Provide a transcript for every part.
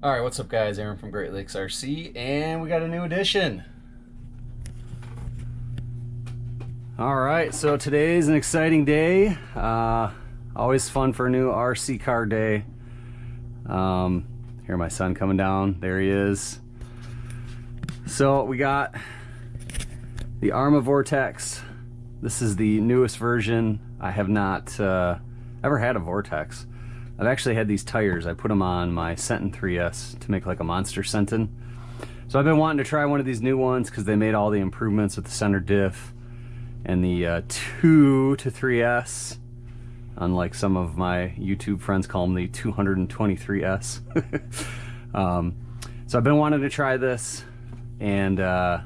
All right, what's up, guys? Aaron from Great Lakes RC, and we got a new addition. All right, so today's an exciting day. Always fun for a new RC car day. Here, my son coming down. There he is. So we got the Arma Vortex. This is the newest version. I have not ever had a Vortex. I've actually had these tires. I put them on my Sentin 3S to make like a monster Sentin. So I've been wanting to try one of these new ones because they made all the improvements with the center diff and the 2 to 3S. Unlike some of my YouTube friends call them the 223S. So I've been wanting to try this, and I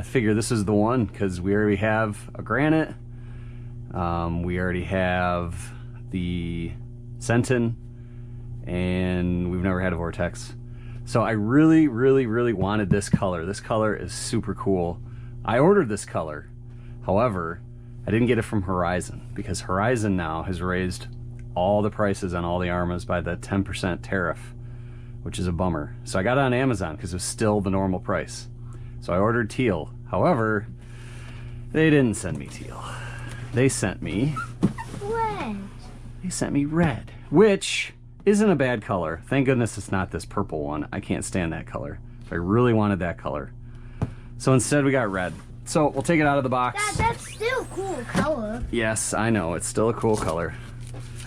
figure this is the one because we already have a Granite. We already have the Sentin, and we've never had a Vortex. So I really wanted this color. This color is super cool. I ordered this color. However, I didn't get it from Horizon because Horizon now has raised all the prices on all the Armas by the 10% tariff, which is a bummer. So I got it on Amazon because it was still the normal price. So I ordered teal. However, they didn't send me teal. They sent me red. They sent me red, which isn't a bad color. Thank goodness it's not this purple one. I can't stand that color. I really wanted that color. So instead we got red. So we'll take it out of the box. That's still a cool color. Yes, I know. It's still a cool color.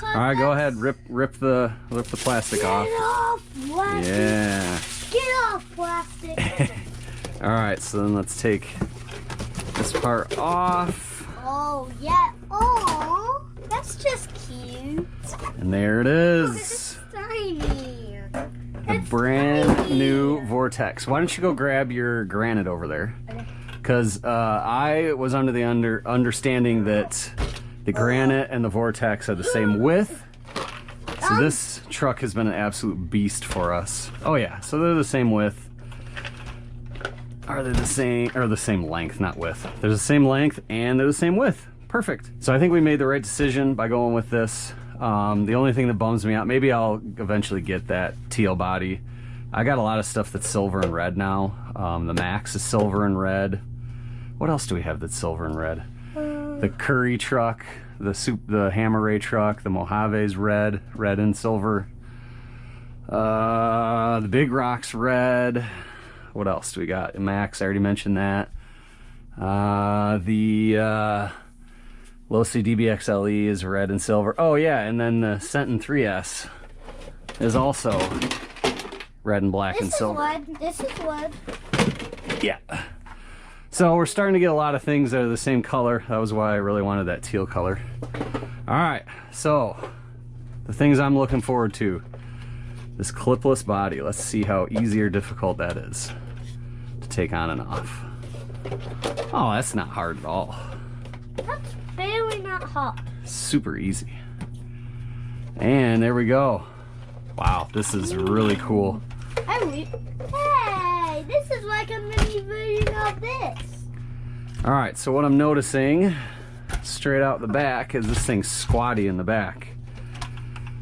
All right, go ahead. Rip the plastic off. Get off plastic. Yeah. Get off plastic. All right, so then let's take this part off. Oh, yeah. Oh, that's just cute. And there it is. Tiny. The brand new Vortex. Why don't you go grab your Granite over there? Because I was under the understanding that the Granite and the Vortex are the same width. So this truck has been an absolute beast for us. Oh yeah, so they're the same width. Are they the same, or the same length, not width. They're the same length and they're the same width. Perfect. So I think we made the right decision by going with this. The only thing that bums me out, maybe I'll eventually get that teal body. I got a lot of stuff that's silver and red now. The Max is silver and red. What else do we have that's silver and red? The Curry truck, the Hammer Ray truck, the Mojave's red and silver. The Big Rock's red. What else do we got? Max, I already mentioned that. The Losi DBXLE is red and silver. Oh yeah, and then the Sentin 3S is also red and black and silver. This is wood. Yeah. So we're starting to get a lot of things that are the same color. That was why I really wanted that teal color. All right, so the things I'm looking forward to. This clipless body. Let's see how easy or difficult that is to take on and off. Oh, that's not hard at all. That's barely not hot. Super easy. And there we go. Wow, this is really cool. Hey, this is like a mini version of this. All right, so what I'm noticing straight out the back is this thing's squatty in the back.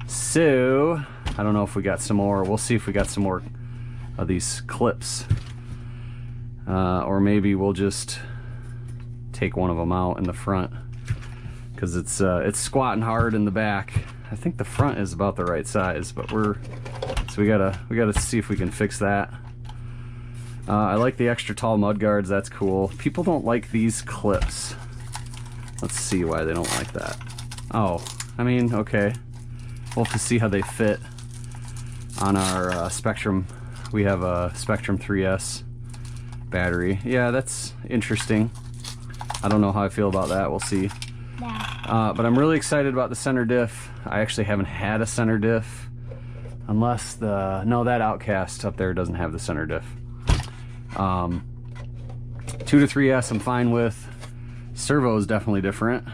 So I don't know if we got some more. We'll see if we got some more of these clips. Or maybe we'll just take one of them out in the front because it's squatting hard in the back. I think the front is about the right size, but we gotta see if we can fix that. I like the extra tall mud guards. That's cool. People don't like these clips. Let's see why they don't like that. Oh, I mean, okay. We'll have to see how they fit on our Spectrum. We have a Spectrum 3S battery. Yeah, that's interesting. I don't know how I feel about that. We'll see. But I'm really excited about the center diff. I actually haven't had a center diff. Unless no, that Outcast up there doesn't have the center diff. 2 to 3S I'm fine with. Servo is definitely different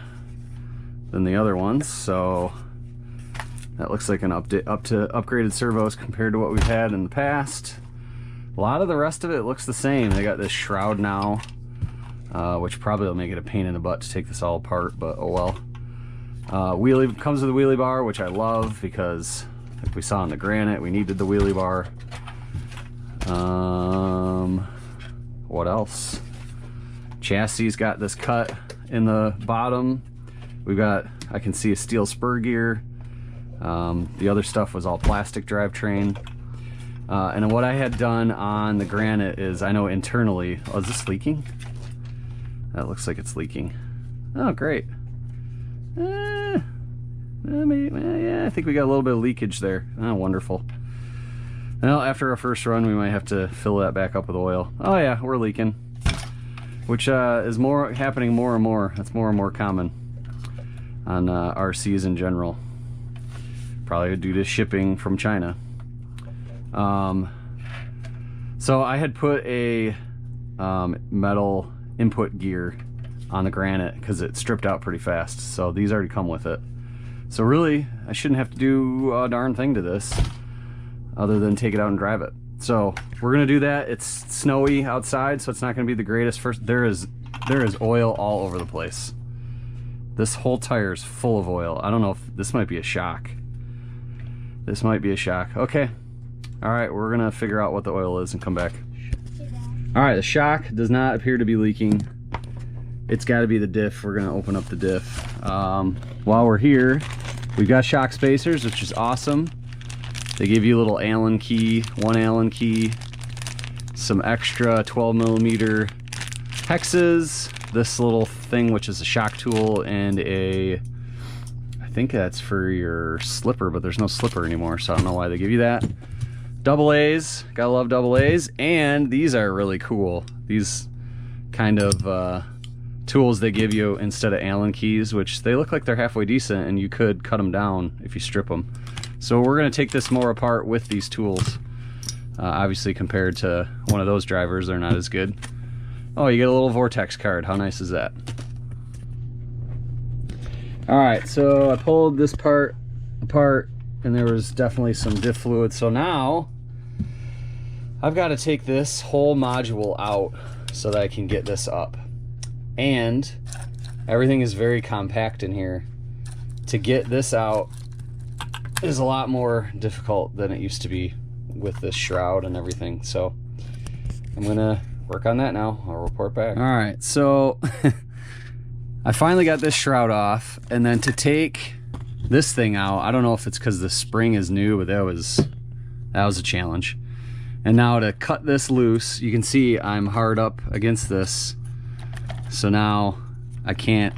than the other ones, so that looks like an upgraded servos compared to what we've had in the past. A lot of the rest of it looks the same. They got this shroud now, which probably will make it a pain in the butt to take this all apart, but oh well. Wheelie comes with a wheelie bar, which I love because like we saw in the Granite, we needed the wheelie bar. What else? Chassis got this cut in the bottom. We've got, I can see a steel spur gear. The other stuff was all plastic drivetrain. And what I had done on the Granite is, I know internally, oh, is this leaking? That looks like it's leaking. Oh, great. Yeah, I think we got a little bit of leakage there. Oh, wonderful. Well, after our first run, we might have to fill that back up with oil. Oh yeah, we're leaking, which is happening more and more. That's more and more common on RCs in general. Probably due to shipping from China. So I had put a metal input gear on the Granite because it stripped out pretty fast. So these already come with it. So really, I shouldn't have to do a darn thing to this other than take it out and drive it. So we're gonna do that. It's snowy outside, so it's not gonna be the greatest first. There is oil all over the place. This whole tire is full of oil. I don't know if this might be a shock. This might be a shock. Okay. All right, we're gonna figure out what the oil is and come back. All right, the shock does not appear to be leaking. It's gotta be the diff. We're gonna open up the diff. While we're here, we've got shock spacers, which is awesome. They give you a little Allen key, one Allen key, some extra 12mm hexes, this little thing which is a shock tool, and I think that's for your slipper, but there's no slipper anymore, so I don't know why they give you that. Double A's, gotta love double A's, and these are really cool. These kind of tools they give you instead of Allen keys, which they look like they're halfway decent, and you could cut them down if you strip them. So we're going to take this more apart with these tools. Obviously compared to one of those drivers, they're not as good. Oh, you get a little Vortex card. How nice is that? Alright, so I pulled this part apart and there was definitely some diff fluid. So now I've got to take this whole module out so that I can get this up. And everything is very compact in here. To get this out is a lot more difficult than it used to be with this shroud and everything. So I'm gonna work on that now. I'll report back. All right, so I finally got this shroud off, and then to take this thing out, I don't know if it's because the spring is new, but that was a challenge. And now to cut this loose, you can see I'm hard up against this, so now I can't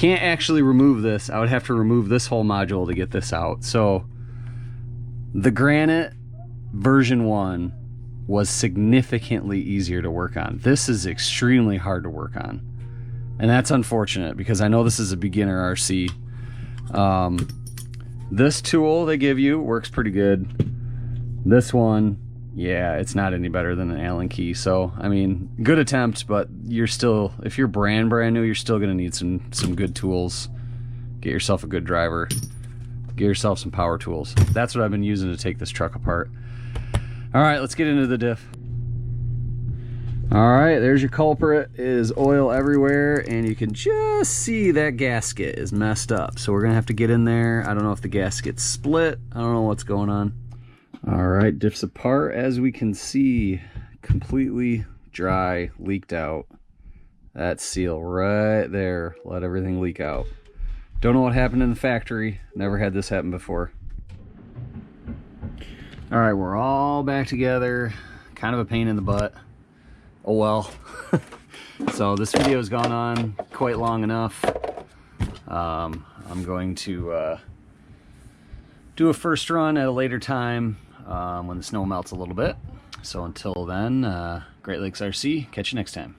actually remove this. I would have to remove this whole module to get this out. So the Granite version 1 was significantly easier to work on. This is extremely hard to work on, and that's unfortunate because I know this is a beginner RC. This tool they give you works pretty good. This one, yeah, it's not any better than an Allen key. So I mean, good attempt, but you're still, if you're brand new, you're still gonna need some good tools. Get yourself a good driver, get yourself some power tools. That's what I've been using to take this truck apart. All right, let's get into the diff. All right, there's your culprit. It is oil everywhere, and you can just see that gasket is messed up. So we're gonna have to get in there. I don't know if the gasket's split. I don't know what's going on. All right, diff's apart, as we can see, completely dry, leaked out. That seal right there, let everything leak out. Don't know what happened in the factory. Never had this happen before. All right, we're all back together. Kind of a pain in the butt. Oh well. So this video has gone on quite long enough. I'm going to do a first run at a later time when the snow melts a little bit. So until then, Great Lakes RC, catch you next time.